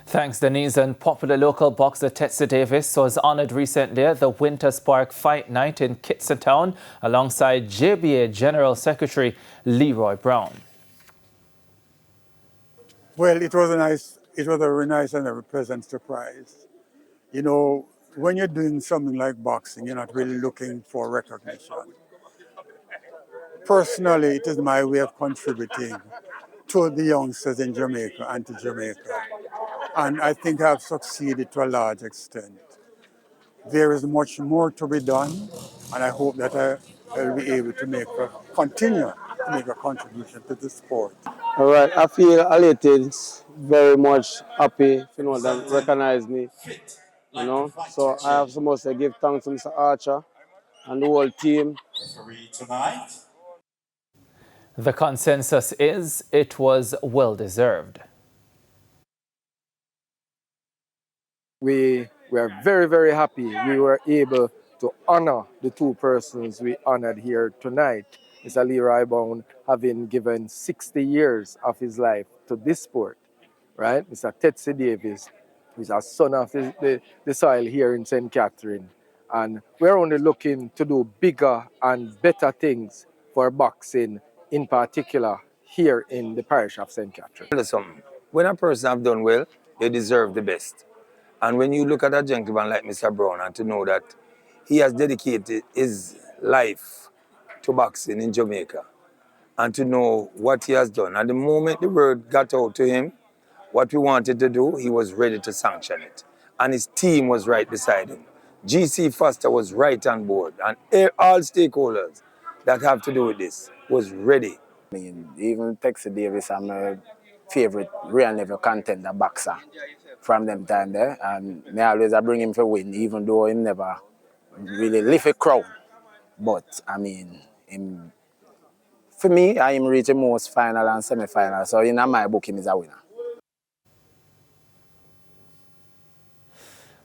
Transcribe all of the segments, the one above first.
Thanks, Denise. And popular local boxer Tsetsi Davis was honored recently at the Wintaz Park Fight Night in Kitson Town alongside JBA General Secretary Leroy Brown. Well, it was a very nice and a very pleasant surprise. You know, when you're doing something like boxing, you're not really looking for recognition. Personally, it is my way of contributing to the youngsters in Jamaica and to Jamaica. And I think I've succeeded to a large extent. There is much more to be done, and I hope that I will be able to continue to make a contribution to the sport. All right, I feel elated, very much happy, that recognize me, So I have so much to give thanks to Mr. Archer and the whole team. The consensus is it was well-deserved. We were very, very happy we were able to honor the two persons we honored here tonight. Mr. Leroy Brown having given 60 years of his life to this sport, right? Mr. Tsetsi Davis, who's a son of the soil here in St. Catherine. And we're only looking to do bigger and better things for boxing, in particular here in the parish of St. Catherine. Listen, when a person have done well, they deserve the best. And when you look at a gentleman like Mr. Brown and to know that he has dedicated his life to boxing in Jamaica and to know what he has done. And the moment the word got out to him, what we wanted to do, he was ready to sanction it. And his team was right beside him. GC Foster was right on board. And all stakeholders that have to do with this was ready. I mean, even Tsetsi Davis, I'm a favorite real level contender boxer from them time there. And I always bring him for win, even though he never really lift a crowd. But I mean, for me, I am reaching most final and semi-final. So in my book, him is a winner.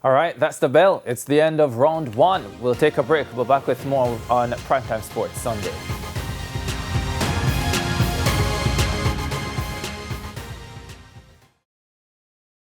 All right, that's the bell. It's the end of round one. We'll take a break. We'll be back with more on Primetime Sports Sunday.